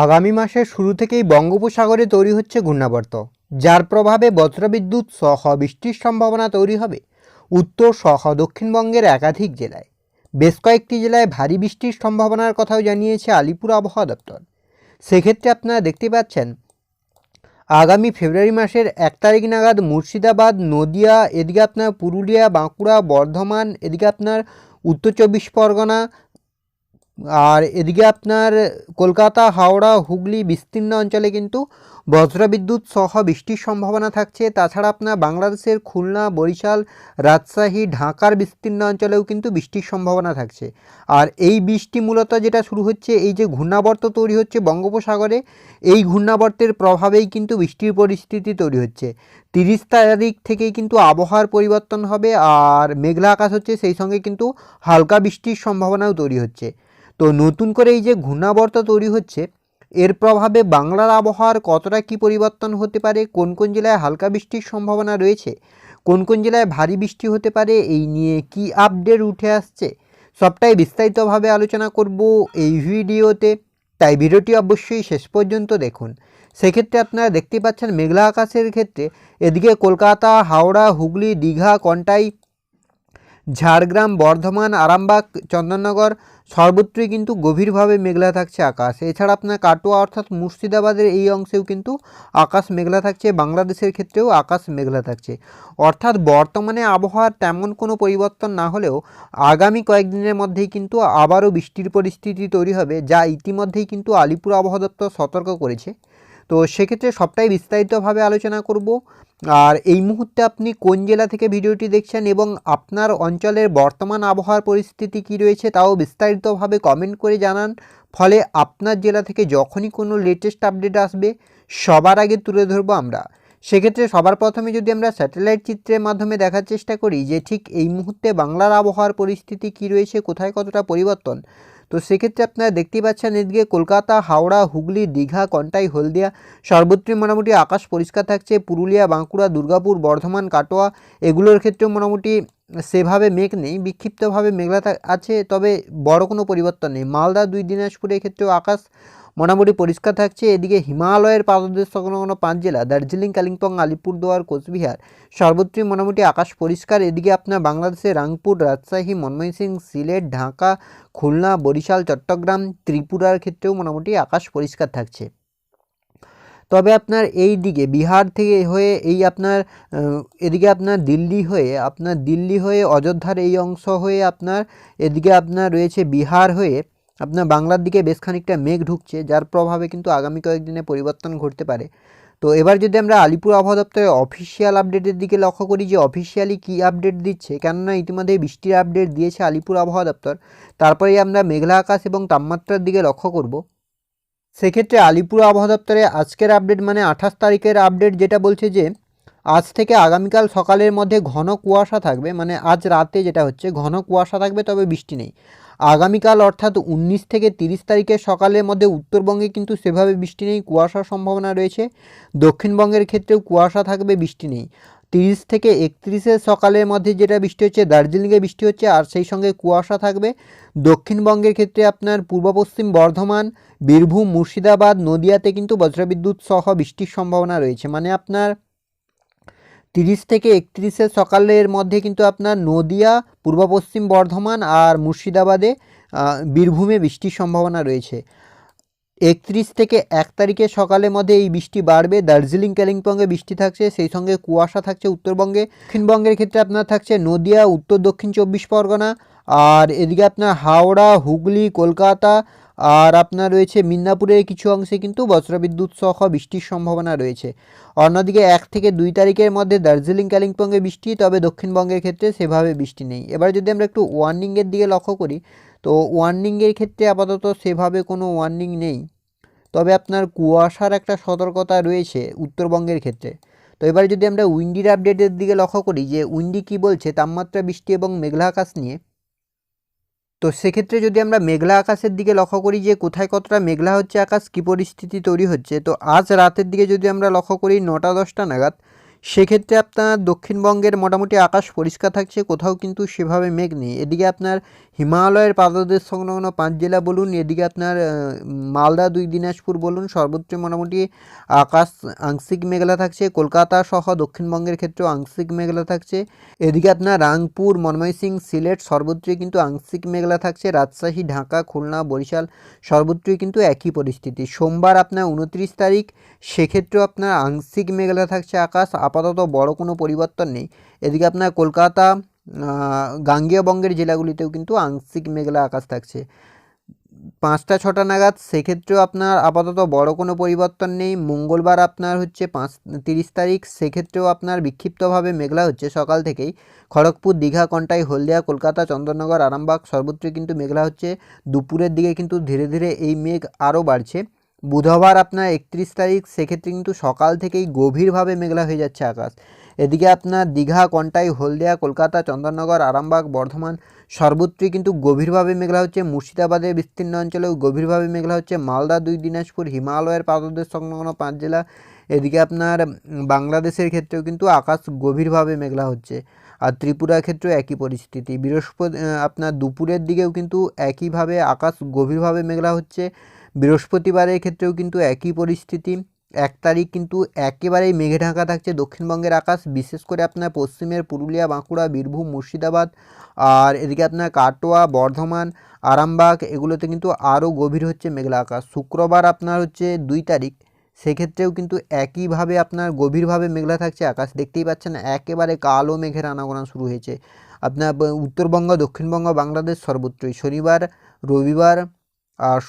আগামী মাসের শুরু থেকেই বঙ্গোপসাগরে তৈরি হচ্ছে ঘূর্ণাবর্ত, যার প্রভাবে বজ্রবিদ্যুৎ সহ বৃষ্টির সম্ভাবনা তৈরি হবে উত্তর সহ দক্ষিণবঙ্গের একাধিক জেলায়। বেশ কয়েকটি জেলায় ভারী বৃষ্টির সম্ভাবনার কথাও জানিয়েছে আলিপুর আবহাওয়া দপ্তর। সেক্ষেত্রে আপনারা দেখতে পাচ্ছেন আগামী ফেব্রুয়ারি মাসের 1 তারিখ নাগাদ মুর্শিদাবাদ, নদিয়া, এদিকে আপনার পুরুলিয়া, বাঁকুড়া, বর্ধমান, এদিকে আপনার উত্তর 24 পরগনা, আর এদিকে আপনার কলকাতা, হাওড়া, হুগলি বিস্তীর্ণ অঞ্চলে কিন্তু বজ্রবিদ্যুৎ সহ বৃষ্টির সম্ভাবনা থাকছে। তাছাড়া আপনার বাংলাদেশের খুলনা, বরিশাল, রাজশাহী, ঢাকার বিস্তীর্ণ অঞ্চলেও কিন্তু বৃষ্টির সম্ভাবনা থাকছে। আর এই বৃষ্টি মূলত যেটা শুরু হচ্ছে, এই যে ঘূর্ণাবর্ত তৈরি হচ্ছে বঙ্গোপসাগরে, এই ঘূর্ণাবর্তের প্রভাবেই কিন্তু বৃষ্টির পরিস্থিতি তৈরি হচ্ছে। 30 তারিখ থেকেই কিন্তু আবহাওয়ার পরিবর্তন হবে, আর মেঘলা আকাশ হচ্ছে, সেই সঙ্গে কিন্তু হালকা বৃষ্টির সম্ভাবনাও তৈরি হচ্ছে। তো নতুন করে এই যে ঘূর্ণাবর্ত তৈরি হচ্ছে, এর প্রভাবে বাংলার আবহাওয়ার কতটা কী পরিবর্তন হতে পারে, কোন কোন জেলায় হালকা বৃষ্টির সম্ভাবনা রয়েছে, কোন কোন জেলায় ভারী বৃষ্টি হতে পারে, এই নিয়ে কি আপডেট উঠে আসছে, সবটাই বিস্তারিতভাবে আলোচনা করব এই ভিডিওতে। তাই ভিডিওটি অবশ্যই শেষ পর্যন্ত দেখুন। সেক্ষেত্রে আপনারা দেখতে পাচ্ছেন মেঘলা আকাশের ক্ষেত্রে এদিকে কলকাতা, হাওড়া, হুগলি, দীঘা, কন্টাই, ঝাড়গ্রাম, বর্ধমান, আরামবাগ, চন্দননগর সর্বত্রই কিন্তু গভীরভাবে মেঘলা থাকছে আকাশ। এছাড়া আপনার কাটোয়া অর্থাৎ মুর্শিদাবাদের এই অংশেও কিন্তু আকাশ মেঘলা থাকছে, বাংলাদেশের ক্ষেত্রেও আকাশ মেঘলা থাকছে। অর্থাৎ বর্তমানে আবহাওয়ার তেমন কোনো পরিবর্তন না হলেও আগামী কয়েকদিনের মধ্যেই কিন্তু আবারও বৃষ্টির পরিস্থিতি তৈরি হবে, যা ইতিমধ্যেই কিন্তু আলিপুর আবহাওয়া দপ্তর সতর্ক করেছে। তো সেক্ষেত্রে সবটাই বিস্তারিতভাবে আলোচনা করব। আর এই মুহূর্তে আপনি কোন জেলা থেকে ভিডিওটি দেখছেন এবং আপনার অঞ্চলের বর্তমান আবহাওয়ার পরিস্থিতি কী রয়েছে তাও বিস্তারিতভাবে কমেন্ট করে জানান। ফলে আপনার জেলা থেকে যখনই কোনো লেটেস্ট আপডেট আসবে সবার আগে তুলে ধরবো আমরা। সেক্ষেত্রে সবার প্রথমে যদি আমরা স্যাটেলাইট চিত্রের মাধ্যমে দেখার চেষ্টা করি যে ঠিক এই মুহূর্তে বাংলার আবহাওয়ার পরিস্থিতি কী রয়েছে, কোথায় কতটা পরিবর্তন, তো সেক্ষেত্রে আপনারা দেখতেই পাচ্ছেন এদিকে কলকাতা, হাওড়া, হুগলি, দীঘা, কন্টাই, হলদিয়া সর্বত্রই মোটামুটি আকাশ পরিষ্কার থাকছে। পুরুলিয়া, বাঁকুড়া, দুর্গাপুর, বর্ধমান, কাটোয়া এগুলোর ক্ষেত্রেও মোটামুটি সেভাবে মেঘ নেই, বিক্ষিপ্তভাবে মেঘলা আছে, তবে বড় কোনো পরিবর্তন নেই। মালদা, 2 দিনাজপুরের ক্ষেত্রেও আকাশ মোটামুটি পরিষ্কার থাকছে। এদিকে হিমালয়ের পাদদেশ সংলগ্ন 5 জেলা দার্জিলিং, কালিম্পং, আলিপুরদুয়ার, কোচবিহার সর্বত্রই মোটামুটি আকাশ পরিষ্কার। এদিকে আপনার বাংলাদেশের রাংপুর, রাজশাহী, ময়মনসিংহ, সিলেট, ঢাকা, খুলনা, বরিশাল, চট্টগ্রাম, ত্রিপুরার ক্ষেত্রেও মোটামুটি আকাশ পরিষ্কার থাকছে। তবে আপনার এই দিকে বিহার থেকে হয়ে এই আপনার এদিকে আপনার দিল্লি হয়ে অযোধ্যার এই অংশ হয়ে আপনার এদিকে আপনার রয়েছে বিহার হয়ে আপনার বাংলার দিকে বেশ খানিকটা মেঘ ঢুকছে, যার প্রভাবে কিন্তু আগামী কয়েকদিনে পরিবর্তন ঘটতে পারে। তো এবার যদি আমরা আলিপুর আবহাওয়া দপ্তরের অফিসিয়াল আপডেটের দিকে লক্ষ্য করি যে অফিসিয়ালি কী আপডেট দিচ্ছে, কেননা ইতিমধ্যে বৃষ্টির আপডেট দিয়েছে আলিপুর আবহাওয়া দপ্তর, তারপরেই আমরা মেঘলা আকাশ এবং তাপমাত্রার দিকে লক্ষ্য করব। সেক্ষেত্রে আলিপুর আবহাওয়া দপ্তরে আজকের আপডেট মানে 28 তারিখের আপডেট যেটা বলছে যে আজ থেকে আগামীকাল সকালের মধ্যে ঘন কুয়াশা থাকবে, মানে আজ রাতে যেটা হচ্ছে ঘন কুয়াশা থাকবে, তবে বৃষ্টি নেই। আগামীকাল অর্থাৎ 19 থেকে 30 তারিখের সকালের মধ্যে উত্তরবঙ্গে কিন্তু সেভাবে বৃষ্টি নেই, কুয়াশার সম্ভাবনা রয়েছে। দক্ষিণবঙ্গের ক্ষেত্রেও কুয়াশা থাকবে, বৃষ্টি নেই। 30 থেকে 31 সকালের মধ্যে যেটা বৃষ্টি হচ্ছে দার্জিলিংয়ে বৃষ্টি হচ্ছে, আর সেই সঙ্গে কুয়াশা থাকবে। দক্ষিণবঙ্গের ক্ষেত্রে আপনার পূর্ব পশ্চিম বর্ধমান, বীরভূম, মুর্শিদাবাদ, নদিয়াতে কিন্তু বজ্রবিদ্যুৎ সহ বৃষ্টির সম্ভাবনা রয়েছে। মানে আপনার 30 থেকে 31 সকালের মধ্যে কিন্তু আপনার নদিয়া, পূর্ব পশ্চিম বর্ধমান আর মুর্শিদাবাদে, বীরভূমে বৃষ্টির সম্ভাবনা রয়েছে। 31 থেকে 1 তারিখের সকালের মধ্যে এই বৃষ্টি বাড়বে। দার্জিলিং, কালিম্পংয়ে বৃষ্টি থাকছে, সেই সঙ্গে কুয়াশা থাকছে উত্তরবঙ্গে। দক্ষিণবঙ্গের ক্ষেত্রে আপনার থাকছে নদিয়া, উত্তর দক্ষিণ 24 পরগনা, আর এদিকে আপনার হাওড়া, হুগলি, কলকাতা আর আপনার রয়েছে মিদনাপুরের কিছু অংশে কিন্তু বজ্রবিদ্যুৎ সহ বৃষ্টির সম্ভাবনা রয়েছে। অন্যদিকে 1 থেকে 2 তারিখের মধ্যে দার্জিলিং, কালিম্পংয়ে বৃষ্টি, তবে দক্ষিণবঙ্গের ক্ষেত্রে সেভাবে বৃষ্টি নেই। এবার যদি আমরা একটু ওয়ার্নিংয়ের দিকে লক্ষ্য করি, তো ওয়ার্নিংয়ের ক্ষেত্রে আপাতত সেভাবে কোনো ওয়ার্নিং নেই, তবে আপনার কুয়াশার একটা সতর্কতা রয়েছে উত্তরবঙ্গের ক্ষেত্রে। তো এবার যদি আমরা উইন্ডির আপডেটের দিকে লক্ষ্য করি যে উইন্ডি কী বলছে তাপমাত্রা, বৃষ্টি এবং মেঘলা আকাশ নিয়ে, তো সেক্ষেত্রে যদি আমরা মেঘলা আকাশের দিকে লক্ষ্য করি যে কোথায় কতটা মেঘলা হচ্ছে আকাশ, কী পরিস্থিতি তৈরি হচ্ছে, তো আজ রাতের দিকে যদি আমরা লক্ষ্য করি 9টা 10টা নাগাদ সেক্ষেত্রে আপনার দক্ষিণবঙ্গের মোটামুটি আকাশ পরিষ্কার থাকছে, কোথাও কিন্তু সেভাবে মেঘ নেই। এদিকে আপনার হিমালয়ের পাদদেশ সংলগ্ন 5 জেলা বলুন, এদিকে আপনার মালদা 2 দিনাজপুর বলুন, সর্বত্র মোটামুটি আকাশ আংশিক মেঘলা থাকছে। কলকাতা সহ দক্ষিণবঙ্গের ক্ষেত্রেও আংশিক মেঘলা থাকছে। এদিকে আপনার রাংপুর, ময়মনসিংহ, সিলেট সর্বত্রই কিন্তু আংশিক মেঘলা থাকছে। রাজশাহী, ঢাকা, খুলনা, বরিশাল সর্বত্রই কিন্তু একই পরিস্থিতি। সোমবার আপনার 29 তারিখ, সেক্ষেত্রেও আপনার আংশিক মেঘলা থাকছে আকাশ, আপাতত বড় কোনো পরিবর্তন নেই। এদিকে আপনার কলকাতা, গাঙ্গেয় বঙ্গের জেলাগুলিতেও কিন্তু আংশিক মেঘলা আকাশ থাকছে 5টা 6টা নাগাদ, সেক্ষেত্রেও আপনার আপাতত বড় কোনো পরিবর্তন নেই। মঙ্গলবার আপনার হচ্ছে 30 তারিখ, সেক্ষেত্রেও আপনার বিক্ষিপ্তভাবে মেঘলা হচ্ছে সকাল থেকেই। খড়গপুর, দীঘা, কন্টাই, হলদিয়া, কলকাতা, চন্দননগর, আরামবাগ সর্বত্রই কিন্তু মেঘলা হচ্ছে। দুপুরের দিকে কিন্তু ধীরে ধীরে এই মেঘ আরও বাড়ছে। বুধবার আপনার 31 তারিখ, সেক্ষেত্রে কিন্তু সকাল থেকেই গভীরভাবে মেঘলা হয়ে যাচ্ছে আকাশ। এদিকে আপনার দীঘা, কন্টাই, হলদিয়া, কলকাতা, চন্দননগর, আরামবাগ, বর্ধমান সর্বত্রই কিন্তু গভীরভাবে মেঘলা হচ্ছে। মুর্শিদাবাদের বিস্তীর্ণ অঞ্চলেও গভীরভাবে মেঘলা হচ্ছে। মালদা 2 দিনাজপুর, হিমালয়ের পাদদেশ সংলগ্ন 5 জেলা, এদিকে আপনার বাংলাদেশের ক্ষেত্রেও কিন্তু আকাশ গভীরভাবে মেঘলা হচ্ছে। আর ত্রিপুরার ক্ষেত্রেও একই পরিস্থিতি। আপনার দুপুরের দিকেও কিন্তু একইভাবে আকাশ গভীরভাবে মেঘলা হচ্ছে। বৃহস্পতিবারের ক্ষেত্রেও কিন্তু একই পরিস্থিতি। 1 তারিখ কিন্তু একেবারেই মেঘে ঢাকা থাকছে দক্ষিণবঙ্গের আকাশ, বিশেষ করে আপনার পশ্চিমের পুরুলিয়া, বাঁকুড়া, বীরভূম, মুর্শিদাবাদ আর এদিকে আপনার কাটোয়া, বর্ধমান, আরামবাগ এগুলোতে কিন্তু আরও গভীর হচ্ছে মেঘলা আকাশ। শুক্রবার আপনার হচ্ছে 2 তারিখ, সেক্ষেত্রেও কিন্তু একইভাবে আপনার গভীরভাবে মেঘলা থাকছে আকাশ। দেখতেই পাচ্ছেন একেবারে কালো মেঘের আনাগোনা শুরু হয়েছে আপনার উত্তরবঙ্গ, দক্ষিণবঙ্গ, বাংলাদেশ সর্বত্রই। শনিবার, রবিবার আর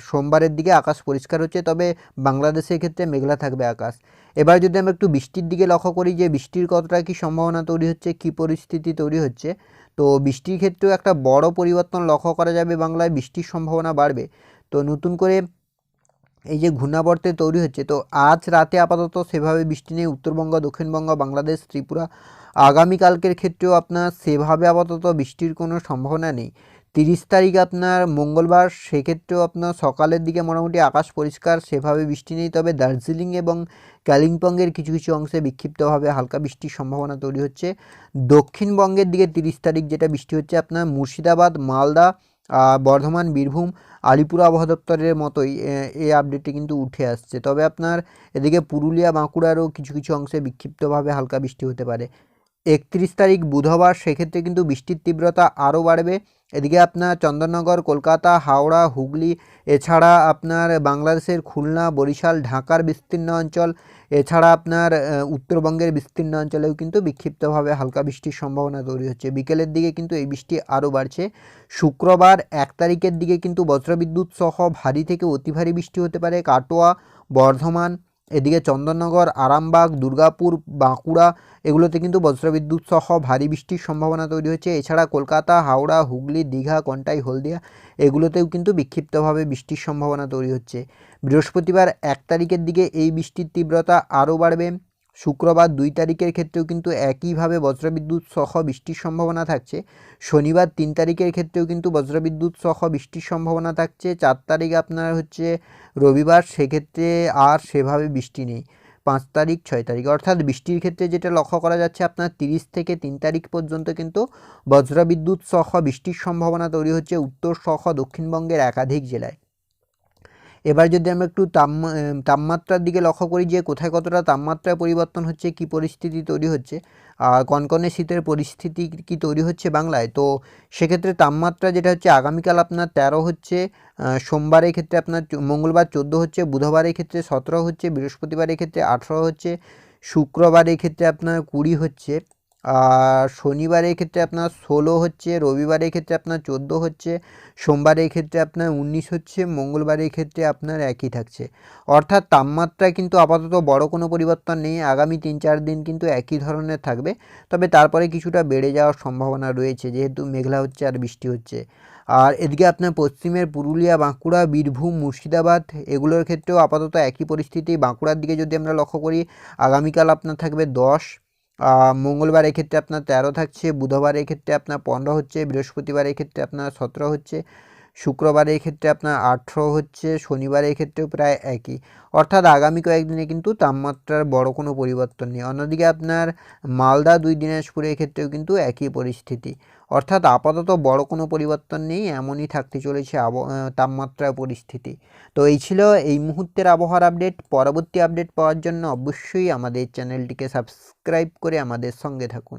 সোমবারের দিকে আকাশ পরিষ্কার হচ্ছে, তবে বাংলাদেশের ক্ষেত্রে মেঘলা থাকবে আকাশ। এবার যদি আমরা একটু বৃষ্টির দিকে লক্ষ্য করি যে বৃষ্টির কতটা কী সম্ভাবনা তৈরি হচ্ছে, কী পরিস্থিতি তৈরি হচ্ছে, তো বৃষ্টির ক্ষেত্রেও একটা বড় পরিবর্তন লক্ষ্য করা যাবে। বাংলায় বৃষ্টির সম্ভাবনা বাড়বে। তো নতুন করে এই যে ঘূর্ণাবর্তে তৈরি হচ্ছে, তো আজ রাতে আপাতত সেভাবে বৃষ্টি নেই উত্তরবঙ্গ, দক্ষিণবঙ্গ, বাংলাদেশ, ত্রিপুরা। আগামীকালকের ক্ষেত্রেও আপনার সেভাবে আপাতত বৃষ্টির কোনো সম্ভাবনা নেই। 30 তারিখ আপনার মঙ্গলবার, সেক্ষেত্রেও আপনার সকালের দিকে মোটামুটি আকাশ পরিষ্কার, সেভাবে বৃষ্টি নেই। তবে দার্জিলিং এবং কালিম্পংয়ের কিছু কিছু অংশে বিক্ষিপ্তভাবে হালকা বৃষ্টির সম্ভাবনা তৈরি হচ্ছে। দক্ষিণবঙ্গের দিকে 30 তারিখ যেটা বৃষ্টি হচ্ছে আপনার মুর্শিদাবাদ, মালদা, বর্ধমান, বীরভূম, আলিপুর আবহাওয়া দপ্তরের মতোই এই আপডেটটি কিন্তু উঠে আসছে। তবে আপনার এদিকে পুরুলিয়া, বাঁকুড়ারও কিছু কিছু অংশে বিক্ষিপ্তভাবে হালকা বৃষ্টি হতে পারে। 31 তারিখ বুধবার, সেক্ষেত্রে কিন্তু বৃষ্টির তীব্রতা আরও বাড়বে। এদিকে আপনার চন্দননগর, কলকাতা, হাওড়া, হুগলি, এছাড়া আপনার বাংলাদেশের খুলনা, বরিশাল, ঢাকার বিস্তীর্ণ অঞ্চল, এছাড়া আপনার উত্তরবঙ্গের বিস্তীর্ণ অঞ্চলেও কিন্তু বিক্ষিপ্তভাবে হালকা বৃষ্টির সম্ভাবনা তৈরি হচ্ছে। বিকেলের দিকে কিন্তু এই বৃষ্টি আরও বাড়ছে। শুক্রবার 1 তারিখের দিকে কিন্তু বজ্রবিদ্যুৎ সহ ভারী থেকে অতি ভারী বৃষ্টি হতে পারে কাটোয়া, বর্ধমান, এদিকে চন্দননগর, আরামবাগ, দুর্গাপুর, বাঁকুড়া এগুলোতে কিন্তু বজ্রবিদ্যুৎ সহ ভারী বৃষ্টির সম্ভাবনা তৈরি হচ্ছে। এছাড়া কলকাতা, হাওড়া, হুগলি, দীঘা, কন্টাই, হলদিয়া এগুলোতেও কিন্তু বিক্ষিপ্তভাবে বৃষ্টির সম্ভাবনা তৈরি হচ্ছে। বৃহস্পতিবার 1 তারিখের দিকে এই বৃষ্টির তীব্রতা আরও বাড়বে। শুক্রবার 2 তারিখের ক্ষেত্রেও কিন্তু একইভাবে বজ্রবিদ্যুৎ সহ বৃষ্টির সম্ভাবনা থাকছে। শনিবার 3 তারিখের ক্ষেত্রেও কিন্তু বজ্রবিদ্যুৎ সহ বৃষ্টির সম্ভাবনা থাকছে। 4 তারিখ আপনার হচ্ছে রবিবার, সেক্ষেত্রে আর সেভাবে বৃষ্টি নেই। 5 তারিখ, 6 তারিখ অর্থাৎ বৃষ্টির ক্ষেত্রে যেটা লক্ষ্য করা যাচ্ছে আপনার 30 থেকে 3 তারিখ পর্যন্ত কিন্তু বজ্রবিদ্যুৎ সহ বৃষ্টির সম্ভাবনা তৈরি হচ্ছে উত্তর সহ দক্ষিণবঙ্গের একাধিক জেলায়। এবার যদি আমরা একটু তাপমাত্রার দিকে লক্ষ্য করি যে কোথায় কতটা তাপমাত্রায় পরিবর্তন হচ্ছে, কি পরিস্থিতি তৈরি হচ্ছে, কনকনে শীতের পরিস্থিতি কি তৈরি হচ্ছে বাংলায়, তো সেক্ষেত্রে তাপমাত্রা যেটা হচ্ছে আগামীকাল আপনার 13 হচ্ছে, সোমবারের ক্ষেত্রে আপনার মঙ্গলবার 14 হচ্ছে, বুধবারের ক্ষেত্রে 17 হচ্ছে, বৃহস্পতিবারের ক্ষেত্রে 18 হচ্ছে, শুক্রবারের ক্ষেত্রে আপনার 20 হচ্ছে, আর শনিবারের ক্ষেত্রে আপনার 16 হচ্ছে, রবিবারের ক্ষেত্রে আপনার 14 হচ্ছে, সোমবারের ক্ষেত্রে আপনার 19 হচ্ছে, মঙ্গলবারের ক্ষেত্রে আপনার একই থাকছে। অর্থাৎ তাপমাত্রায় কিন্তু আপাতত বড় কোনো পরিবর্তন নেই। আগামী 3-4 দিন কিন্তু একই ধরনের থাকবে, তবে তারপরে কিছুটা বেড়ে যাওয়ার সম্ভাবনা রয়েছে যেহেতু মেঘলা হচ্ছে আর বৃষ্টি হচ্ছে। আর এদিকে আপনার পশ্চিমের পুরুলিয়া, বাঁকুড়া, বীরভূম, মুর্শিদাবাদ এগুলোর ক্ষেত্রেও আপাতত একই পরিস্থিতি। বাঁকুড়ার দিকে যদি আমরা লক্ষ্য করি আগামীকাল আপনার থাকবে 10, মঙ্গলবার এক্ষেত্রে আপনার 13 থাকছে, বুধবার এক্ষেত্রে আপনার 15 হচ্ছে, বৃহস্পতিবার এক্ষেত্রে আপনার 17 হচ্ছে, শুক্রবারের ক্ষেত্রে আপনার 18 হচ্ছে, শনিবারের ক্ষেত্রেও প্রায় একই। অর্থাৎ আগামী কয়েকদিনে কিন্তু তাপমাত্রার বড় কোনো পরিবর্তন নেই। অন্যদিকে আপনার মালদা 2 দিনাজপুরের ক্ষেত্রেও কিন্তু একই পরিস্থিতি। অর্থাৎ আপাতত বড় কোনো পরিবর্তন নেই, এমনই থাকতে চলেছে তাপমাত্রার পরিস্থিতি। তো এই ছিল এই মুহূর্তের আবহাওয়ার আপডেট। পরবর্তী আপডেট পাওয়ার জন্য অবশ্যই আমাদের চ্যানেলটিকে সাবস্ক্রাইব করে আমাদের সঙ্গে থাকুন।